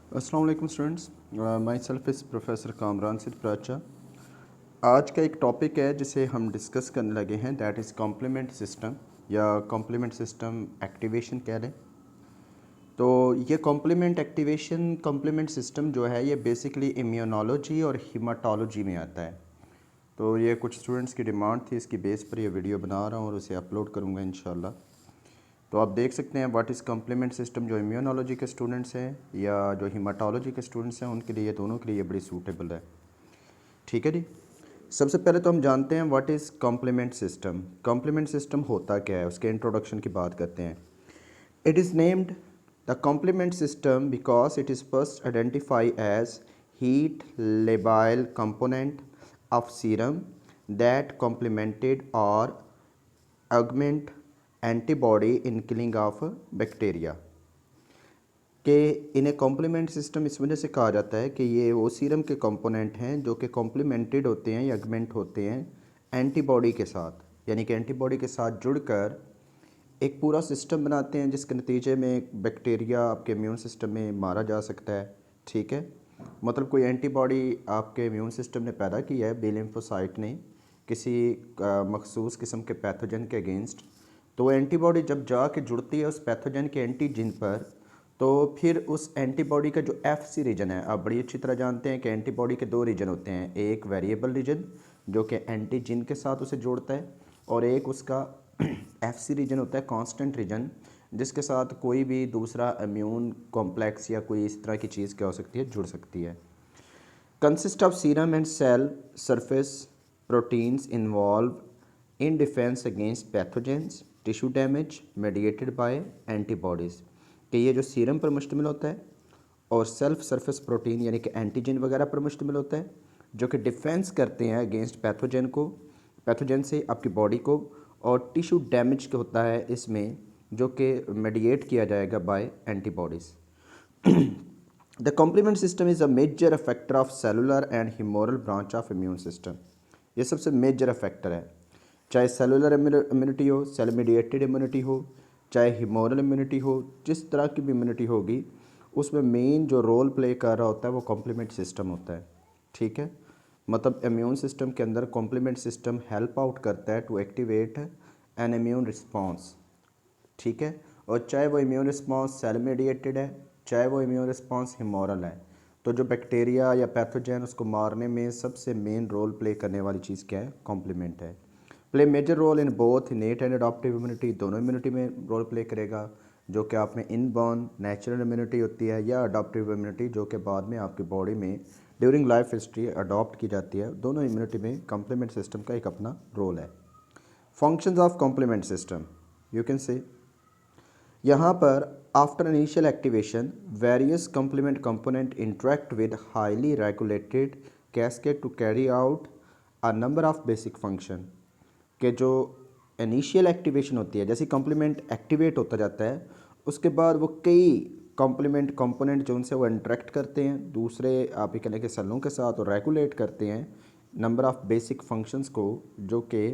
अस्सलाम वालेकुम students. My self is professor Kamran सिद्ध प्राचा। आज का एक टॉपिक है जिसे हम डिस्कस करने लगे हैं, दैट इज़ कॉम्प्लीमेंट सिस्टम या कॉम्प्लीमेंट सिस्टम एक्टिवेशन कह लें। तो ये कॉम्प्लीमेंट सिस्टम जो है ये बेसिकली इम्यूनोलॉजी और हीमाटोलॉजी में आता है। तो ये कुछ स्टूडेंट्स की डिमांड थी, इसकी बेस पर ये वीडियो बना रहा हूँ और उसे अपलोड करूँगा इंशाल्लाह। तो आप देख सकते हैं व्हाट इज़ कॉम्प्लीमेंट सिस्टम, जो इम्यूनोलॉजी के स्टूडेंट्स हैं या जो हीमाटोलॉजी के स्टूडेंट्स हैं उनके लिए, दोनों के लिए बड़ी सूटेबल है। ठीक है जी। सबसे पहले तो हम जानते हैं what is complement system. Complement system होता क्या है, उसके इंट्रोडक्शन की बात करते हैं। It is named the complement system because it is first identify as heat labile component of serum that complemented और augment antibody in killing of bacteria. कि इन्हें कॉम्प्लीमेंट सिस्टम इस वजह से कहा जाता है कि ये वो सीरम के कंपोनेंट हैं जो कि कॉम्प्लीमेंटेड होते हैं या अगमेंट होते हैं एंटीबॉडी के साथ, यानी कि एंटीबॉडी के साथ जुड़कर एक पूरा सिस्टम बनाते हैं जिसके नतीजे में बैक्टीरिया आपके इम्यून सिस्टम में मारा जा सकता है। ठीक है, मतलब कोई एंटीबॉडी आपके इम्यून सिस्टम ने पैदा की है, बी लिम्फोसाइट ने, किसी मखसूस किस्म के पैथोजन के अगेंस्ट। तो वो एंटीबॉडी जब जाके जुड़ती है उस पैथोजन के एंटीजन पर, तो फिर उस एंटीबॉडी का जो एफसी रीजन है, आप बड़ी अच्छी तरह जानते हैं कि एंटीबॉडी के दो रीजन होते हैं, एक वेरिएबल रीजन जो कि एंटीजन के साथ उसे जोड़ता है, और एक उसका एफसी रीजन होता है कांस्टेंट रीजन, जिसके साथ कोई भी दूसरा इम्यून कॉम्प्लेक्स या कोई इस तरह की चीज़ क्या हो सकती है, जुड़ सकती है। Consist of serum and cell surface proteins involved in defense against pathogens, tissue damage mediated by antibodies। कि ये जो सीरम पर मुश्तमिल होता है और सेल्फ सरफेस प्रोटीन यानी कि एंटीजन वगैरह पर मुश्तमिल होता है, जो कि डिफेंस करते हैं अगेंस्ट पैथोजन से आपकी बॉडी को, और टिश्यू डैमेज होता है इसमें जो कि मेडिएट किया जाएगा by antibodies. The complement system is a major effector of cellular and humoral branch of immune system। ये सबसे मेजर फैक्टर है, चाहे सेलुलर इम्यूनिटी हो, सेल मीडिएटेड इम्यूनिटी हो, चाहे ह्यूमोरल इम्यूनिटी हो, जिस तरह की भी इम्यूनिटी होगी उसमें मेन जो रोल प्ले कर रहा होता है वो कॉम्प्लीमेंट सिस्टम होता है। ठीक है, मतलब इम्यून सिस्टम के अंदर कॉम्प्लीमेंट सिस्टम हेल्प आउट करता है to activate an immune response. ठीक है, और चाहे वो इम्यून रिस्पॉन्स सेल मीडिएटेड है, चाहे वो इम्यून रिस्पॉन्स ह्यूमोरल है, तो जो बैक्टीरिया या पैथोजन उसको मारने में सबसे मेन रोल प्ले करने वाली चीज़ क्या है, कॉम्प्लीमेंट है। Play major role in both innate and adaptive immunity, दोनों इम्यूनिटी में रोल प्ले करेगा, जो कि आप में इनबॉर्न नेचुरल इम्यूनिटी होती है या अडॉप्टिव इम्यूनिटी जो कि बाद में आपकी बॉडी में ड्यूरिंग लाइफ हिस्ट्री अडॉप्ट की जाती है। दोनों इम्यूनिटी में कॉम्प्लीमेंट सिस्टम का एक अपना रोल है। Functions of complement system, you can say यहाँ पर after initial activation various complement component interact with highly regulated cascade to carry out a number of basic function. के जो इनिशियल एक्टिवेशन होती है, जैसे कॉम्प्लीमेंट एक्टिवेट होता जाता है उसके बाद वो कई कॉम्प्लीमेंट कंपोनेंट जो उनसे वो इंटरेक्ट करते हैं दूसरे आप ये कहने के सेलों के साथ, और रेगुलेट करते हैं नंबर ऑफ बेसिक फंक्शंस को, जो कि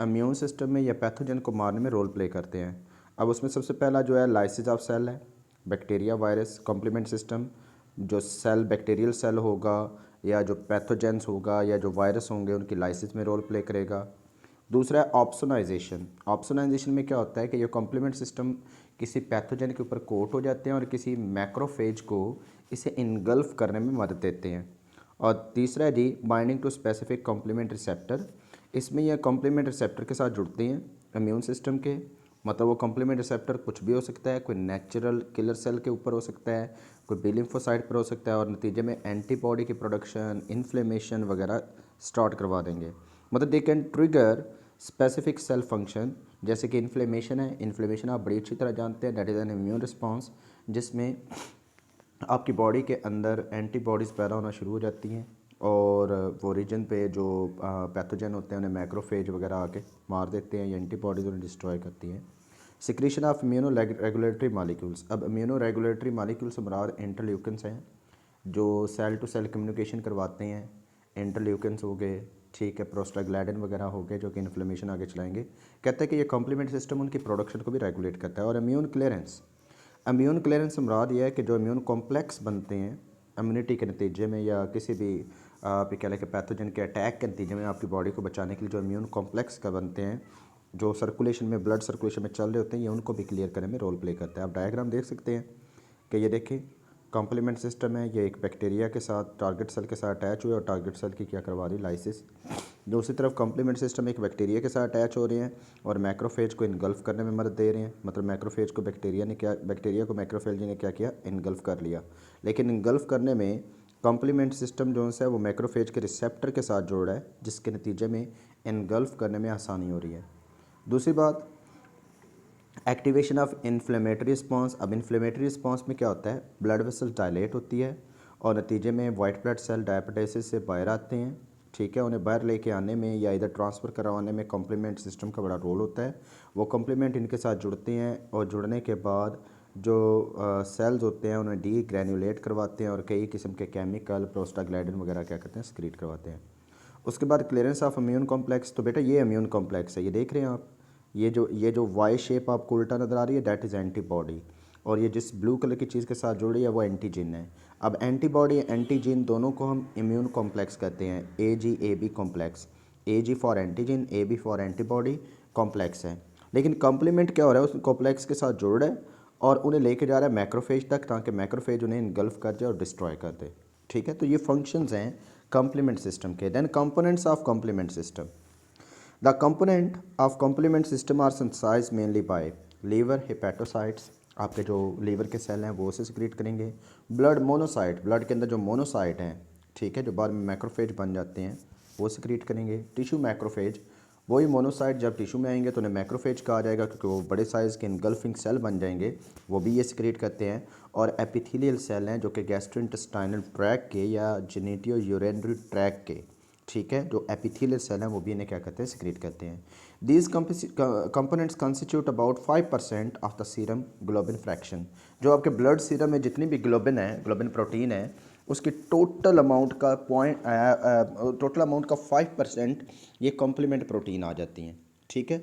इम्यून सिस्टम में या पैथोजन को मारने में रोल प्ले करते हैं। अब उसमें सबसे पहला जो है लाइसिस ऑफ सेल है, बैक्टीरिया वायरस कॉम्प्लीमेंट सिस्टम, जो सेल बैक्टीरियल सेल होगा या जो पैथोजेंस होगा या जो वायरस होंगे उनकी लाइसिस में रोल प्ले करेगा। दूसरा है ऑप्सोनाइजेशन। ऑप्सोनाइजेशन में क्या होता है कि ये कॉम्प्लीमेंट सिस्टम किसी पैथोजन के ऊपर कोट हो जाते हैं और किसी मैक्रोफेज को इसे इनगल्फ करने में मदद देते हैं। और तीसरा है जी binding to specific complement receptor. इसमें यह कॉम्प्लीमेंट रिसेप्टर के साथ जुड़ते हैं इम्यून सिस्टम के, मतलब वो कॉम्प्लीमेंट रिसेप्टर कुछ भी हो सकता है, कोई नेचुरल किलर सेल के ऊपर हो सकता है, कोई बी लिम्फोसाइट पर हो सकता है, और नतीजे में एंटीबॉडी की प्रोडक्शन, इन्फ्लेमेशन वगैरह स्टार्ट करवा देंगे। मतलब they can trigger specific cell function, जैसे कि इन्फ्लेमेशन है, इन्फ्लेमेशन आप बड़ी अच्छी तरह जानते हैं, that is an immune response, जिसमें आपकी बॉडी के अंदर एंटीबॉडीज़ पैदा होना शुरू हो जाती हैं और वो रीजन पे जो पैथोजन होते हैं उन्हें मैक्रोफेज वगैरह आके मार देते हैं या एंटीबॉडीज़ उन्हें डिस्ट्रॉय करती हैं। Secretion of immuno regulatory molecules. अब इम्यूनो रेगुलेटरी मालिक्यूल्स से मुराद इंटरल्यूकिन्स हैं जो सेल टू सेल कम्युनिकेशन करवाते हैं। इंटरल्यूकिन्स हो गए, ठीक है, प्रोस्टाग्लैंडिन वगैरह हो गए जो कि इन्फ्लेमेशन आगे चलाएंगे। कहते हैं कि ये कॉम्प्लीमेंट सिस्टम उनकी प्रोडक्शन को भी रेगुलेट करता है। और इम्यून क्लियरेंस, इम्यून क्लियरेंस से मुराद ये है कि जो इम्यून कॉम्प्लेक्स बनते हैं इम्यूनिटी के नतीजे में या किसी भी आप कह लें कि पैथोजन के अटैक के नतीजे में आपकी बॉडी को बचाने के लिए जो इम्यून कॉम्प्लेक्स का बनते हैं, जो सर्कुलेशन में ब्लड सर्कुलेशन में चल रहे होते हैं, ये उनको भी क्लियर करने में रोल प्ले करता है। आप डायग्राम देख सकते हैं कि ये देखिए कॉम्प्लीमेंट सिस्टम है, ये एक बैक्टीरिया के साथ टारगेट सेल के साथ अटैच हुए और टारगेट सेल की क्या करवा रही लाइसिस। दूसरी तरफ कॉम्प्लीमेंट सिस्टम एक बैक्टीरिया के साथ अटैच हो रहे हैं और मैक्रोफेज को इनगल्फ करने में मदद दे रहे हैं। मतलब मैक्रोफेज को बैक्टीरिया को मैक्रोफेज ने क्या किया, इनगल्फ कर लिया। लेकिन इनगल्फ करने में कॉम्प्लीमेंट सिस्टम जो है वो मैक्रोफेज के रिसेप्टर के साथ जोड़ रहा है, जिसके नतीजे में इनगल्फ करने में आसानी हो रही है। दूसरी बात, एक्टिवेशन ऑफ इन्फ्लेमेटरी रिस्पॉन्स। अब इन्फ्लेमेटरी रिस्पॉन्स में क्या होता है, ब्लड वेसल्स डायलेट होती है और नतीजे में वाइट ब्लड सेल डायबिटीज से बाहर आते हैं। ठीक है, उन्हें बाहर लेके आने में या इधर ट्रांसफ़र करवाने में कॉम्प्लीमेंट सिस्टम का बड़ा रोल होता है। वो कॉम्प्लीमेंट इनके साथ जुड़ते हैं और जुड़ने के बाद जो सेल्स होते हैं उन्हें डी ग्रैन्युलेट करवाते हैं और कई किस्म के केमिकल प्रोस्टाग्लैंडिन वगैरह क्या करते हैं, स्क्रीट करवाते हैं। उसके बाद क्लियरेंस ऑफ इम्यून कॉम्प्लेक्स। तो बेटा ये इम्यून कॉम्प्लेक्स है, ये देख रहे हैं आप, ये जो वाई शेप आपको उल्टा नज़र आ रही है दैट इज़ एंटीबॉडी, और ये जिस ब्लू कलर की चीज़ के साथ जुड़ी है वो एंटीजन है। अब एंटीबॉडी एंटीजन दोनों को हम इम्यून कॉम्प्लेक्स कहते हैं, A B complex. A G for antigen, A B for antibody complex है। लेकिन कॉम्प्लीमेंट क्या हो रहा है, उस कॉम्प्लेक्स के साथ जुड़ रहा है और उन्हें लेके जा रहा है मैक्रोफेज तक, ताकि मैक्रोफेज उन्हें इनगल्फ कर दे और डिस्ट्रॉय कर दे। ठीक है, तो ये फंक्शंस हैं कॉम्प्लीमेंट सिस्टम के। Then components of complement system. The component of complement system are synthesized mainly by liver hepatocytes, आपके जो लीवर के सेल हैं वो उसे सिक्रीट करेंगे। ब्लड मोनोसाइट, ब्लड के अंदर जो मोनोसाइट हैं, ठीक है, जो बाद में मैक्रोफेज बन जाते हैं, वो सिक्रीट करेंगे। टिश्यू मैक्रोफेज, वही मोनोसाइट जब टिश्यू में आएंगे तो उन्हें मैक्रोफेज कहा जाएगा क्योंकि वो बड़े साइज़ के इनगल्फिंग सेल बन जाएंगे, वो भी ये सिक्रीट करते हैं। और एपिथेलियल सेल हैं जो कि गैस्ट्रोइंटेस्टाइनल ट्रैक के या जेनिटियो यूरिनरी ट्रैक के, ठीक है, जो एपिथेलियल सेल हैं वो भी इन्हें क्या करते हैं, सिक्रीट करते हैं। These components constitute about 5% of the serum globin fraction. जो आपके ब्लड सीरम में जितनी भी ग्लोबिन है, ग्लोबिन प्रोटीन है, उसकी टोटल अमाउंट का 5% ये कॉम्प्लीमेंट प्रोटीन आ जाती हैं। ठीक है,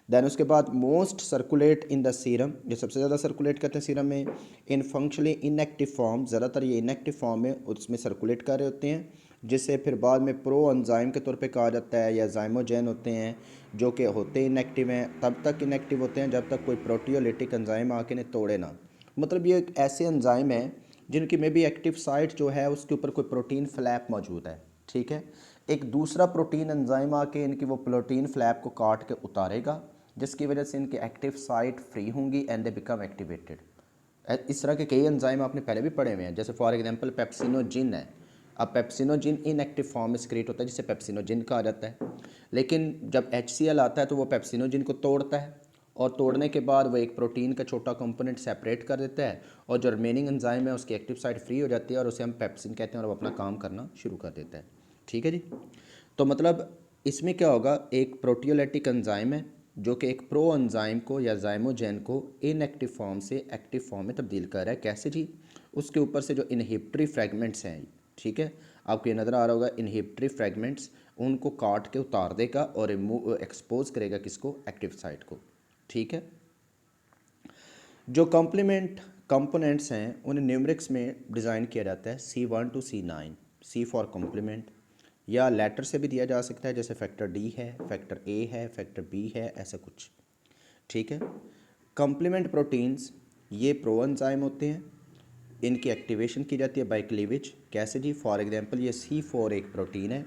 दैन उसके बाद most circulate in the serum, ये सबसे ज़्यादा सर्कुलेट करते हैं सीरम में। इन फंक्शनली इनएक्टिव फॉर्म, ज़्यादातर ये इनएक्टिव फॉर्म में उसमें सर्कुलेट कर रहे होते हैं, जिसे फिर बाद में प्रो एंजाइम के तौर पे कहा जाता है या जाइमोजेन होते हैं, जो कि होते इनएक्टिव हैं। तब तक इनएक्टिव होते हैं जब तक कोई प्रोटियोलिटिक एंजाइम आके इन्हें तोड़े ना। मतलब ये एक ऐसे एंजाइम है जिनकी मे बी एक्टिव साइट जो है उसके ऊपर कोई प्रोटीन फ्लैप मौजूद है। ठीक है, एक दूसरा प्रोटीन एंजाइम आके इनकी वो प्रोटीन फ्लैप को काट के उतारेगा, जिसकी वजह से इनकी एक्टिव साइट फ्री होंगी एंड दे बिकम एक्टिवेटेड। इस तरह के कई एंजाइम आपने पहले भी पढ़े हुए हैं, जैसे फॉर एग्जांपल पेप्सिनोजिन है। अब पेप्सिनोजिन इनएक्टिव फॉर्म में सिक्रीट होता है जिसे पेप्सिनोजिन कहा जाता है, लेकिन जब HCl आता है तो वो पेप्सिनोजिन को तोड़ता है और तोड़ने के बाद वो एक प्रोटीन का छोटा कंपोनेंट सेपरेट कर देता है और जो रिमेनिंग एंजाइम है उसकी एक्टिव साइट फ्री हो जाती है और उसे हम पेप्सिन कहते हैं और वो अपना काम करना शुरू कर देता है। ठीक है जी, तो मतलब इसमें क्या होगा, एक प्रोटियोलाइटिक एंजाइम है जो कि एक प्रो एंजाइम को या जाइमोजेन को इनएक्टिव फॉर्म से एक्टिव फॉर्म में तब्दील कर रहा है। कैसे जी, उसके ऊपर से जो इनहिबिटरी फ्रैगमेंट्स हैं, ठीक है, आपको ये नज़र आ रहा होगा, इनहिबिटरी फ्रैगमेंट्स, उनको काट के उतार देगा और एक्सपोज करेगा किसको, एक्टिव साइट को। ठीक है, जो कॉम्प्लीमेंट कंपोनेंट्स हैं उन्हें न्यूमेरिक्स में डिज़ाइन किया जाता है C1 to C9, C for complement, या लेटर से भी दिया जा सकता है, जैसे फैक्टर D है, फैक्टर A है, फैक्टर B है, ऐसा कुछ। ठीक है, कॉम्प्लीमेंट प्रोटीन्स ये प्रो एंजाइम होते हैं, इनकी एक्टिवेशन की जाती है बाय क्लीवेज। कैसे जी, फॉर एग्जांपल ये C4 एक प्रोटीन है,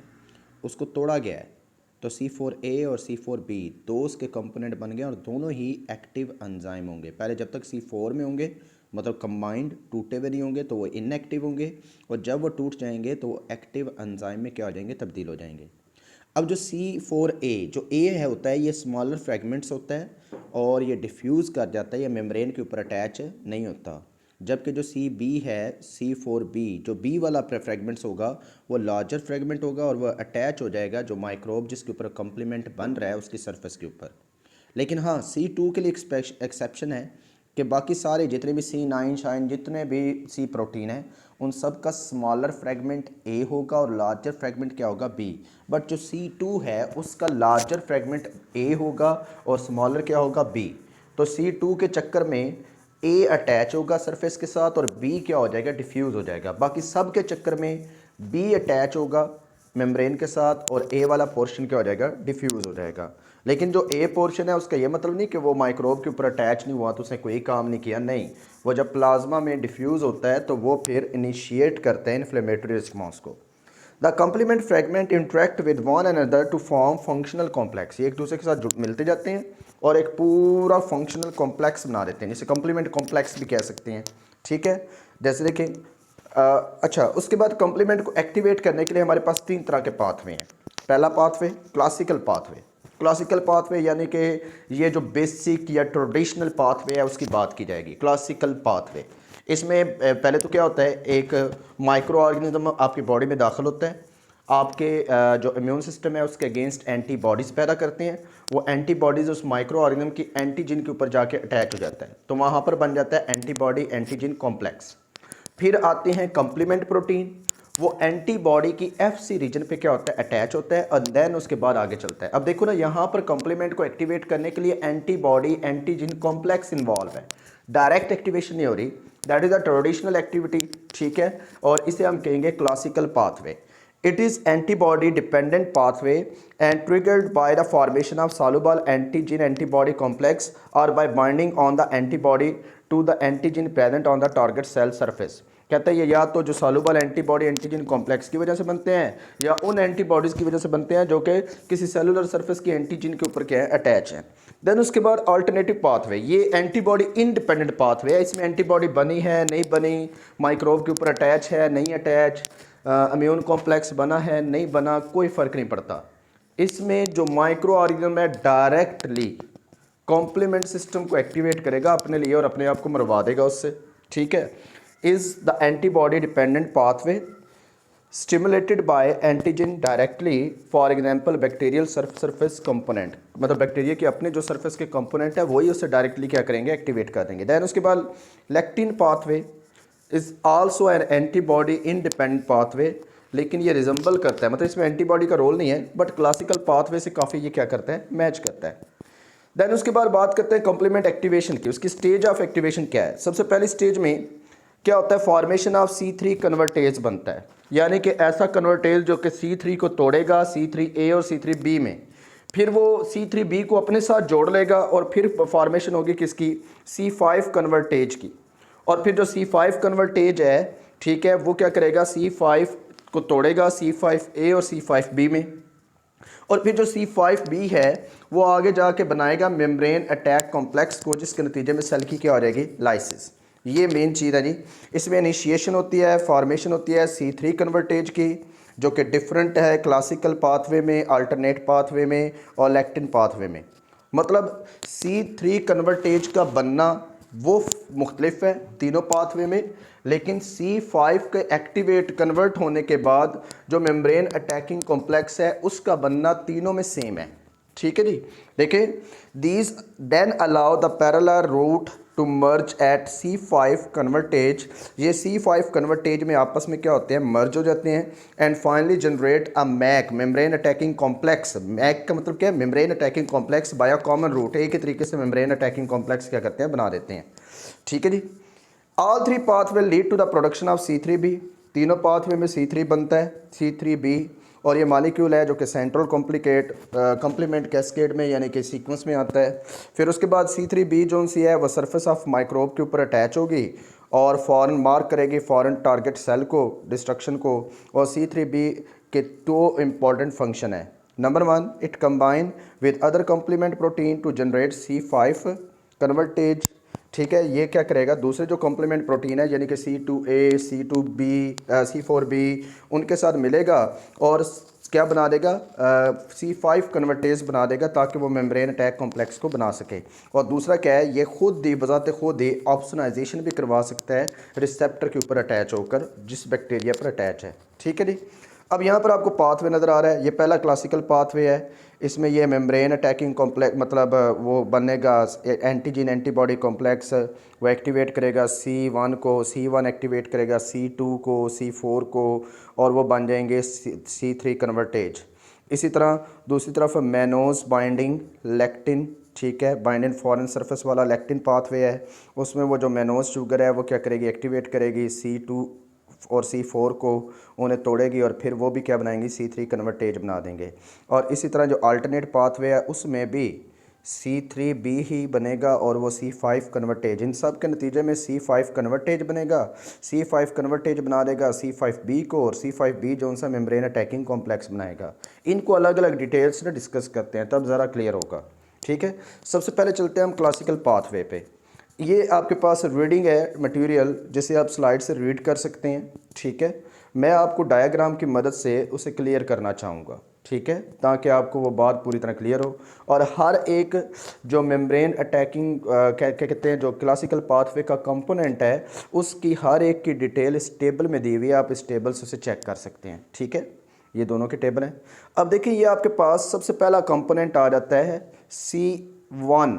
उसको तोड़ा गया है तो C4A और C4B दो उसके कंपोनेंट बन गए और दोनों ही एक्टिव एंजाइम होंगे। पहले जब तक C4 में होंगे, मतलब कंबाइंड, टूटे हुए नहीं होंगे, तो वो इनएक्टिव होंगे, और जब वो टूट जाएंगे तो वो एक्टिव एंजाइम में क्या हो जाएंगे, तब्दील हो जाएंगे। अब जो C4A, जो A है होता है, ये स्मॉलर फ्रेगमेंट्स होता है और ये डिफ्यूज़ कर जाता है, ये मेम्ब्रेन के ऊपर अटैच नहीं होता। जबकि जो CB है, C4B, जो B वाला फ्रेगमेंट्स होगा वो लार्जर फ्रेगमेंट होगा और वह अटैच हो जाएगा जो माइक्रोब जिसके ऊपर कॉम्प्लीमेंट बन रहा है उसकी सरफेस के ऊपर। लेकिन हाँ, C2 के लिए एक्सेप्शन है कि बाकी सारे जितने भी C9 शाइन जितने भी C प्रोटीन हैं उन सब का स्मॉलर फ्रेगमेंट A होगा और लार्जर फ्रेगमेंट क्या होगा, B। बट जो C2 है उसका लार्जर फ्रेगमेंट A होगा और स्मॉलर क्या होगा, B। तो C2 के चक्कर में ए अटैच होगा सरफेस के साथ और बी क्या हो जाएगा, डिफ्यूज़ हो जाएगा। बाकी सब के चक्कर में बी अटैच होगा मेम्ब्रेन के साथ और ए वाला पोर्शन क्या हो जाएगा, डिफ्यूज़ हो जाएगा। लेकिन जो ए पोर्शन है उसका ये मतलब नहीं कि वो माइक्रोब के ऊपर अटैच नहीं हुआ तो उसने कोई काम नहीं किया, नहीं। वो जब प्लाज्मा में डिफ्यूज़ होता है तो वो फिर इनिशिएट करते हैं इन्फ्लेमेटरी रिस्पॉन्स को। The complement fragment interact with one another to form functional complex. ये एक दूसरे के साथ मिलते जाते हैं और एक पूरा फंक्शनल कॉम्प्लेक्स बना देते हैं, जिसे कम्प्लीमेंट कॉम्प्लेक्स भी कह सकते हैं। ठीक है, जैसे देखें अच्छा, उसके बाद कॉम्प्लीमेंट को एक्टिवेट करने के लिए हमारे पास 3 तरह के पाथवे हैं। पहला pathway classical pathway. Classical pathway यानी कि ये जो बेसिक या ट्रेडिशनल पाथवे है उसकी बात की जाएगी, क्लासिकल पाथवे। इसमें पहले तो क्या होता है, एक माइक्रो ऑर्गेनिज्म आपकी बॉडी में दाखिल होता है, आपके जो इम्यून सिस्टम है उसके अगेंस्ट एंटीबॉडीज़ पैदा करते हैं। वो एंटीबॉडीज़ उस माइक्रो ऑर्गेनिज्म की एंटीजन के ऊपर जाके अटैच हो जाता है, तो वहाँ पर बन जाता है एंटीबॉडी एंटीजन कॉम्प्लेक्स। फिर आते हैं कम्प्लीमेंट प्रोटीन, वो एंटीबॉडी की एफसी रीजन पे क्या होता है, अटैच होता है और देन उसके बाद आगे चलता है। अब देखो ना, यहाँ पर कम्प्लीमेंट को एक्टिवेट करने के लिए एंटीबॉडी एंटीजन कॉम्प्लेक्स इन्वॉल्व है, डायरेक्ट एक्टिवेशन नहीं हो रही, that is a traditional activity. ठीक है, और इसे हम कहेंगे classical pathway. It is antibody dependent pathway and triggered by the formation of soluble antigen antibody complex or by binding on the antibody to the antigen present on the target cell surface। कहते हैं ये या तो जो soluble antibody antigen complex की वजह से बनते हैं या उन एंटीबॉडीज़ की वजह से बनते हैं जो कि किसी सेलुलर सरफेस की एंटीजन के ऊपर क्या है, अटैच है। देन उसके बाद अल्टरनेटिव पाथवे, ये एंटीबॉडी इंडिपेंडेंट पाथवे है। इसमें एंटीबॉडी बनी है नहीं बनी, माइक्रोब के ऊपर अटैच है नहीं अटैच, इम्यून कॉम्प्लेक्स बना है नहीं बना, कोई फ़र्क नहीं पड़ता। इसमें जो माइक्रो ऑर्गेनिज्म है डायरेक्टली कॉम्प्लीमेंट सिस्टम को एक्टिवेट करेगा अपने लिए और अपने आप को मरवा देगा उससे। ठीक है, is the antibody dependent pathway stimulated by antigen directly, for example bacterial surface component, मतलब बैक्टीरिया के अपने जो सरफेस के कंपोनेंट है वही उससे डायरेक्टली क्या करेंगे, एक्टिवेट कर देंगे। दैन उसके बाद lectin pathway is also an antibody independent pathway, लेकिन ये रिजम्बल करता है, मतलब इसमें एंटीबॉडी का रोल नहीं है, बट क्लासिकल पाथवे से काफ़ी ये क्या करता है, मैच करता है। देन उसके बाद बात करते हैं कॉम्प्लीमेंट एक्टिवेशन की। उसकी स्टेज ऑफ एक्टिवेशन क्या है। सबसे पहली स्टेज में क्या होता है, फॉर्मेशन ऑफ C3 कन्वर्टेज बनता है, यानी कि ऐसा कन्वर्टेज जो कि C3 को तोड़ेगा C3A और C3B में, फिर वो C3B को अपने साथ जोड़ लेगा और फिर फॉर्मेशन होगी किसकी, C5 कन्वर्टेज की। और फिर जो C5 कन्वर्टेज है, ठीक है, वो क्या करेगा, C5 को तोड़ेगा C5A और C5B में, और फिर जो C5B है वो आगे जाके बनाएगा मेम्ब्रेन अटैक कॉम्प्लेक्स को, जिसके नतीजे में सेल की क्या हो जाएगी, लाइसिस। ये मेन चीज़ है जी। इसमें इनिशिएशन होती है, फॉर्मेशन होती है C3 कन्वर्टेज की, जो कि डिफरेंट है क्लासिकल पाथवे में, अल्टरनेट पाथवे में और लेक्टिन पाथवे में। मतलब C3 कन्वर्टेज का बनना वो मुख्तलिफ है तीनों पाथवे में, लेकिन C5 के एक्टिवेट कन्वर्ट होने के बाद जो मेम्ब्रेन अटैकिंग कॉम्प्लेक्स है उसका बनना तीनों में सेम है। ठीक है जी, देखिए, these then allow the parallel route to merge at C5 convertase. ये C5 कन्वर्टेज में आपस में क्या होते हैं, मर्ज हो जाते हैं, and finally generate a MAC membrane attacking complex. MAC का मतलब क्या है, membrane attacking complex by a common route. एक ही तरीके से मेम्ब्रेन अटैकिंग कॉम्प्लेक्स क्या करते हैं, बना देते हैं। ठीक है जी, all three path will lead to the production of C3B। तीनों पाथवे में C3 बनता है, C3B, और ये मालिक्यूल है जो कि सेंट्रल कॉम्प्लीमेंट कैस्केड में यानी कि सीक्वेंस में आता है। फिर उसके बाद C3B जो सी है वह सरफेस ऑफ माइक्रोब के ऊपर अटैच होगी और फ़ॉरन मार्क करेगी फ़ॉरन टारगेट सेल को, डिस्ट्रक्शन को। और C3B के 2 इम्पॉर्टेंट फंक्शन है। Number 1, it combine with other complement protein to generate C5 convertase. ठीक है, ये क्या करेगा, दूसरे जो कॉम्प्लीमेंट प्रोटीन है यानी कि C2A, C2B, C4B, उनके साथ मिलेगा और क्या बना देगा, C5 कन्वर्टेज बना देगा ताकि वो मेम्ब्रेन अटैक कॉम्प्लेक्स को बना सके। और दूसरा क्या है, ये खुद ही बजाते खुद ही ऑप्सोनाइजेशन भी करवा सकता है रिसेप्टर के ऊपर अटैच होकर जिस बैक्टीरिया पर अटैच है। ठीक है जी, अब यहाँ पर आपको पाथवे नज़र आ रहा है। ये पहला क्लासिकल पाथवे है, इसमें ये मेम्ब्रेन अटैकिंग कॉम्प्लेक्स मतलब वो बनेगा एंटीजन एंटीबॉडी कॉम्प्लेक्स, वो एक्टिवेट करेगा C1 को, C1 एक्टिवेट करेगा C2 को, C4 को, और वो बन जाएंगे C3 कन्वर्टेज। इसी तरह दूसरी तरफ मैनोज बाइंडिंग लेक्टिन ठीक है। बाइंडिंग फॉरेन सरफेस वाला लेक्टिन पाथवे है, उसमें वो जो मैनोज शुगर है वो क्या करेगी, एक्टिवेट करेगी C2 और C4 को, उन्हें तोड़ेगी और फिर वो भी क्या बनाएंगी, C3 कन्वर्टेज बना देंगे। और इसी तरह जो अल्टरनेट पाथवे है उसमें भी C3B ही बनेगा और वो C5 कन्वर्टेज, इन सब के नतीजे में C5 कन्वर्टेज बनेगा। C5 कन्वर्टेज बना देगा C5B को, और C5B जो उनसा मेम्ब्रेन अटैकिंग कॉम्प्लेक्स बनाएगा। इनको अलग अलग डिटेल्स में डिस्कस करते हैं, तब ज़रा क्लियर होगा। ठीक है, सबसे पहले चलते हैं हम क्लासिकल पाथवे पे। ये आपके पास रीडिंग है मटेरियल, जिसे आप स्लाइड से रीड कर सकते हैं। ठीक है, मैं आपको डायग्राम की मदद से उसे क्लियर करना चाहूँगा। ठीक है, ताकि आपको वो बात पूरी तरह क्लियर हो। और हर एक जो मेम्ब्रेन अटैकिंग क्या कहते हैं, जो क्लासिकल पाथवे का कंपोनेंट है, उसकी हर एक की डिटेल इस टेबल में दी हुई है, आप इस टेबल से उसे चेक कर सकते हैं। ठीक है, ये दोनों के टेबल हैं। अब देखिए, ये आपके पास सबसे पहला कंपोनेंट आ जाता है C1।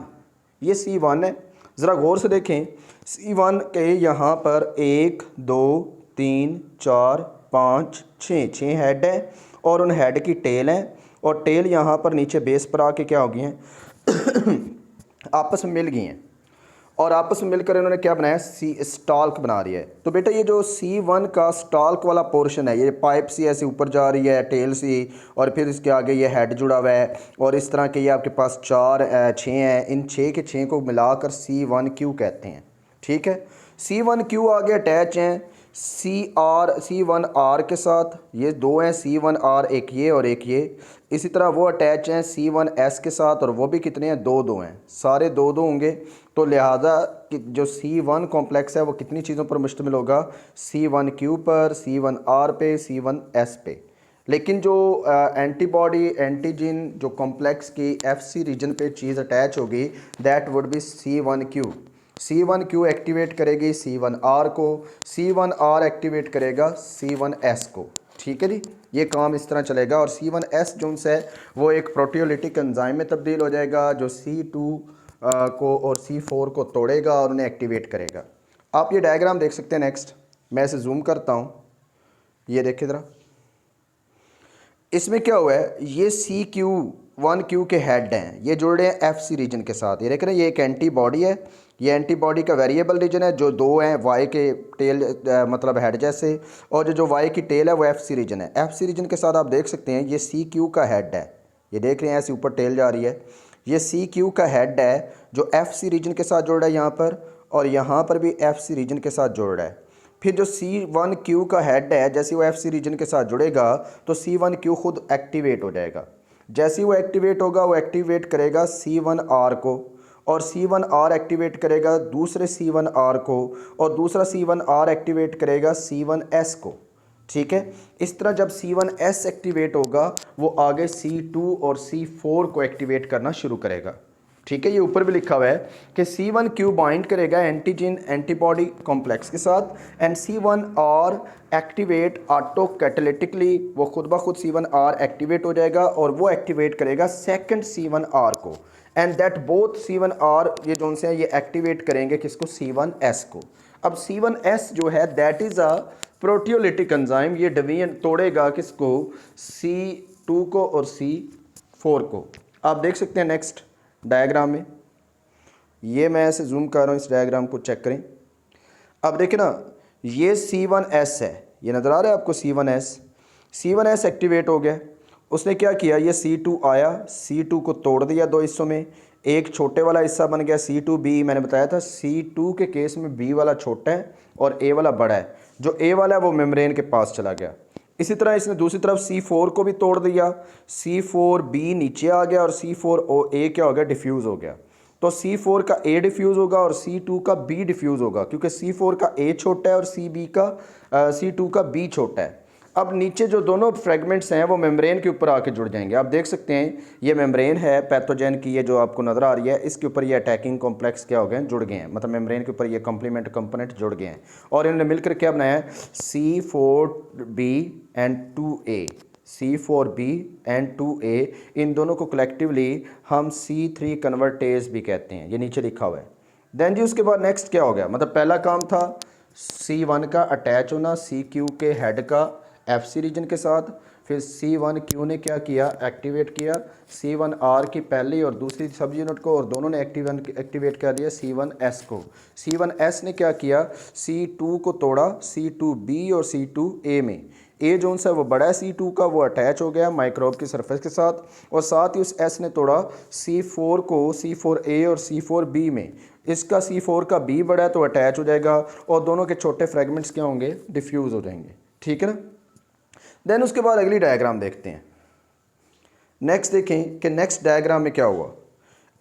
ये C1 है, ज़रा गौर से देखें। C1 के यहाँ पर 1 2 3 4 5 6 हेड है, और उन हेड की टेल है, और टेल यहाँ पर नीचे बेस पर आके क्या हो गई हैं आपस में मिल गई हैं, और आपस में मिलकर इन्होंने क्या बनाया, स्टाल्क बना रही है। तो बेटा ये जो C1 का स्टाल्क वाला पोर्शन है, ये पाइप सी ऐसे ऊपर जा रही है, टेल सी, और फिर इसके आगे ये हेड जुड़ा हुआ है, और इस तरह के ये आपके पास 6 हैं। इन 6 के 6 को मिलाकर C1Q कहते हैं। ठीक है, C1Q आगे अटैच हैं C1R के साथ, ये दो हैं C1R, एक ये और एक ये। इसी तरह वो अटैच हैं C1S के साथ, और वो भी कितने हैं, दो हैं, सारे दो होंगे। तो लिहाजा कि जो C1 कॉम्प्लेक्स है वो कितनी चीज़ों पर मुश्तमिल होगा, C1Q पर, C1R पे, C1S पे। लेकिन जो एंटीबॉडी एंटीजन जो कॉम्प्लेक्स की FC रीजन पे चीज़ अटैच होगी, that would be C1Q। C1Q activate करेगी C1R को, C1R एक्टिवेट करेगा C1S को। ठीक है जी, ये काम इस तरह चलेगा। और C1S जो है वो एक प्रोटियोलिटिक एंजाइम में तब्दील हो जाएगा, जो C2 को और C4 को तोड़ेगा और उन्हें एक्टिवेट करेगा। आप ये डायग्राम देख सकते हैं। नेक्स्ट मैं इसे जूम करता हूँ, ये देखिए ज़रा, इसमें क्या हुआ है, ये CQ1Q के हेड हैं, ये जुड़ रहे हैं FC रीजन के साथ। ये देख रहे हैं, ये एक एंटीबॉडी है, ये एंटीबॉडी का वेरिएबल रीजन है, जो दो हैं Y के टेल मतलब हेड जैसे, और जो Y की टेल है वो FC रीजन है। FC रीजन के साथ आप देख सकते हैं ये CQ का हेड है, ये देख रहे हैं ऐसे ऊपर टेल जा रही है, ये CQ का हेड है जो FC रीजन के साथ जुड़ रहा है यहाँ पर, और यहाँ पर भी FC रीजन के साथ जुड़ रहा है। फिर जो C1Q का हेड है, जैसे वो FC रीजन के साथ जुड़ेगा तो C1Q खुद एक्टिवेट हो जाएगा। जैसे वो एक्टिवेट होगा, वो एक्टिवेट करेगा C1R को, और C1R एक्टिवेट करेगा दूसरे C1R को, और दूसरा C1R एक्टिवेट करेगा C1S को। ठीक है, इस तरह जब C1S एक्टिवेट होगा, वो आगे C2 और C4 को एक्टिवेट करना शुरू करेगा। ठीक है, ये ऊपर भी लिखा हुआ है कि C1Q बाइंड करेगा एंटीजन एंटीबॉडी कॉम्प्लेक्स के साथ, एंड C1R एक्टिवेट ऑटो कैटालिटिकली, वो खुद ब खुद C1R एक्टिवेट हो जाएगा, और वो एक्टिवेट करेगा सेकंड C1R को, एंड दैट बोथ C1R ये जो से हैं ये एक्टिवेट करेंगे किसको, C1S को। अब C1S जो है that is a proteolytic enzyme, ये डिवीजन तोड़ेगा किसको, C2 को और C4 को। आप देख सकते हैं नेक्स्ट डायग्राम में, ये मैं ऐसे जूम कर रहा हूँ, इस डायग्राम को चेक करें। अब देखें ना, ये C1S है, ये नज़र आ रहा है आपको C1S एक्टिवेट हो गया। उसने क्या किया, ये C2 आया, C2 को तोड़ दिया दो हिस्सों में, एक छोटे वाला हिस्सा बन गया C2B। मैंने बताया था C2 के केस में B वाला छोटा है और A वाला बड़ा है, जो A वाला है वो मेम्ब्रेन के पास चला गया। इसी तरह इसने दूसरी तरफ C4 को भी तोड़ दिया, C4B नीचे आ गया, और C4A क्या हो गया, डिफ्यूज़ हो गया। तो C4 का A डिफ्यूज़ होगा और C2 का B डिफ्यूज़ होगा, क्योंकि C4 का A छोटा है और C2 का B छोटा है। अब नीचे जो दोनों फ्रेगमेंट्स हैं वो मेम्ब्रेन के ऊपर आके जुड़ जाएंगे। आप देख सकते हैं ये मेम्ब्रेन है पैथोजन की, ये जो आपको नज़र आ रही है, इसके ऊपर ये अटैकिंग कॉम्प्लेक्स क्या हो गए हैं, जुड़ गए हैं, मतलब मेम्ब्रेन के ऊपर ये कॉम्प्लीमेंट कंपोनेंट जुड़ गए हैं, और इन्होंने मिलकर क्या बनाया है, C4B and 2A, C4B and 2A, इन दोनों को कलेक्टिवली हम C3 कन्वर्टेज भी कहते हैं, ये नीचे लिखा हुआ है। देन जी उसके बाद नेक्स्ट क्या हो गया, मतलब पहला काम था C1 का अटैच होना CQ के हेड का FC रीजन के साथ, फिर C1Q ने क्या किया, एक्टिवेट किया C1R की पहली और दूसरी सब यूनिट को, और दोनों ने एक्टिवेट कर दिया C1S को। C1S ने क्या किया, C2 को तोड़ा C2B और C2A में। ए जोन सा वो बड़ा है C2 का, वो अटैच हो गया माइक्रोब की सरफेस के साथ, और साथ ही उस S ने तोड़ा C4 को C4A और C4B में। इसका C4 का B बड़ा है तो अटैच हो जाएगा, और दोनों के छोटे फ्रेगमेंट्स क्या होंगे, डिफ्यूज़ हो जाएंगे। ठीक है ना। देन उसके बाद अगली डायग्राम देखते हैं। नेक्स्ट देखें कि नेक्स्ट डायग्राम में क्या हुआ।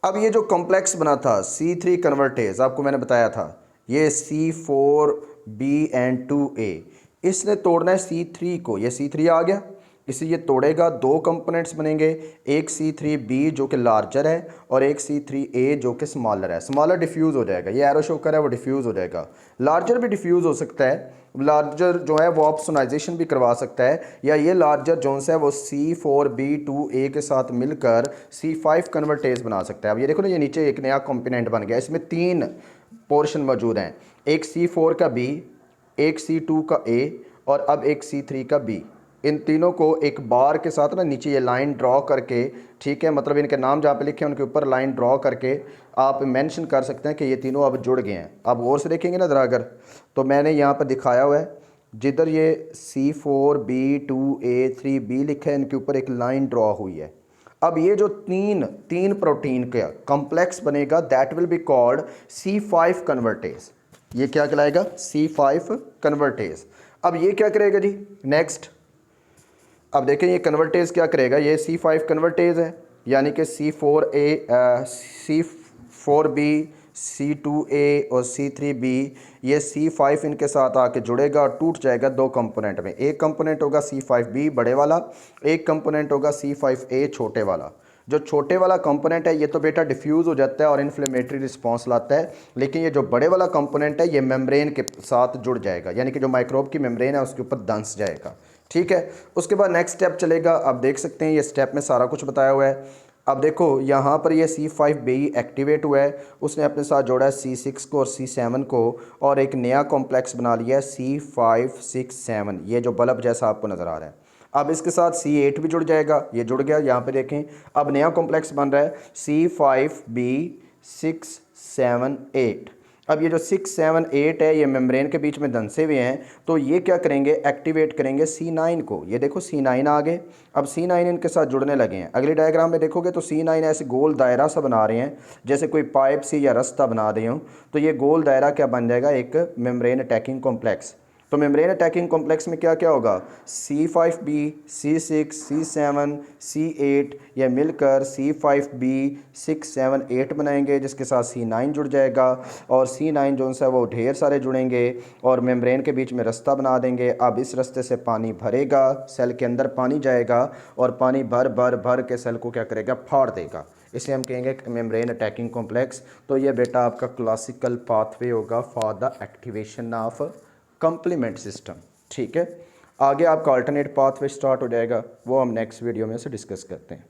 अब ये जो कॉम्प्लेक्स बना था C3 कन्वर्टेज, आपको मैंने बताया था ये C4B एंड 2A, इसने तोड़ना है C3 को। ये C3 आ गया, इसे ये तोड़ेगा, दो कंपोनेंट्स बनेंगे, एक C3B जो कि लार्जर है और एक C3A जो कि स्मॉलर है। स्मॉलर डिफ्यूज़ हो जाएगा, ये एरो शो कर रहा है वो डिफ्यूज़ हो जाएगा। लार्जर भी डिफ्यूज़ हो सकता है, लार्जर जो है वो ऑप्सोनाइजेशन भी करवा सकता है, या ये लार्जर जोन्स है वो C4B2A के साथ मिलकर C5 कन्वर्टेज बना सकता है। अब ये देखो ना, ये नीचे एक नया कंपोनेंट बन गया, इसमें 3 पोर्शन मौजूद हैं, एक C4 का B, एक C2 का A और अब एक C3 का B। इन तीनों को एक बार के साथ ना नीचे ये लाइन ड्रॉ करके, ठीक है, मतलब इनके नाम जहाँ पे लिखे हैं उनके ऊपर लाइन ड्रॉ करके आप मेंशन कर सकते हैं कि ये तीनों अब जुड़ गए हैं। अब गौर से देखेंगे ना ज़रा, अगर तो मैंने यहाँ पर दिखाया हुआ है, जिधर ये C4B2A3B लिखा है इनके ऊपर एक लाइन ड्रॉ हुई है। अब ये जो तीन प्रोटीन का कॉम्प्लेक्स बनेगा that will be called C5 convertase. ये क्या कहलाएगा, C5 कन्वर्टेज। अब ये क्या करेगा जी, नेक्स्ट अब देखें ये कन्वर्टेज क्या करेगा, ये C5 कन्वर्टेज है, यानी कि C4B, C2A और C3B, ये C5 इनके साथ आके जुड़ेगा और टूट जाएगा दो कंपोनेंट में। एक कंपोनेंट होगा C5B बड़े वाला, एक कंपोनेंट होगा C5A छोटे वाला। जो छोटे वाला कंपोनेंट है ये तो बेटा डिफ्यूज़ हो जाता है और इन्फ्लेमेटरी रिस्पांस लाता है, लेकिन ये जो बड़े वाला कंपोनेंट है ये मेम्ब्रेन के साथ जुड़ जाएगा, यानी कि जो माइक्रोब की मेम्ब्रेन है उसके ऊपर दंस जाएगा। ठीक है, उसके बाद नेक्स्ट स्टेप चलेगा। आप देख सकते हैं ये स्टेप में सारा कुछ बताया हुआ है। अब देखो यहाँ पर ये C5B एक्टिवेट हुआ है, उसने अपने साथ जोड़ा है C6 को और C7 को, और एक नया कॉम्प्लेक्स बना लिया है C567, ये जो बल्ब जैसा आपको नज़र आ रहा है। अब इसके साथ C8 भी जुड़ जाएगा, ये जुड़ गया, यहाँ पे देखें अब नया कॉम्प्लेक्स बन रहा है C5B678। अब ये जो 6, 7, 8 है ये मेम्ब्रेन के बीच में धंसे हुए हैं, तो ये क्या करेंगे, एक्टिवेट करेंगे C9 को। ये देखो C9 आ गए, अब C9 इनके साथ जुड़ने लगे हैं। अगली डायग्राम में देखोगे तो C9 ऐसे गोल दायरा सा बना रहे हैं, जैसे कोई पाइप सी या रास्ता बना रहे हों, तो ये गोल दायरा क्या बन जाएगा, एक मेम्ब्रेन अटैकिंग कॉम्प्लेक्स। तो मेम्ब्रेन अटैकिंग कॉम्प्लेक्स में क्या क्या होगा, C5B, C6, C7, C8, ये मिलकर C5B678 बनाएंगे, जिसके साथ C9 जुड़ जाएगा, और C9 जो है वो ढेर सारे जुड़ेंगे और मेम्ब्रेन के बीच में रास्ता बना देंगे। अब इस रास्ते से पानी भरेगा, सेल के अंदर पानी जाएगा और पानी भर भर भर के सेल को क्या करेगा, फाड़ देगा। इसलिए हम कहेंगे मेम्ब्रेन अटैकिंग कॉम्प्लेक्स। तो ये बेटा आपका क्लासिकल पाथवे होगा for the activation of complement system. ठीक है, आगे आपका अल्टरनेट पाथवे स्टार्ट हो जाएगा, वो हम नेक्स्ट वीडियो में से डिस्कस करते हैं।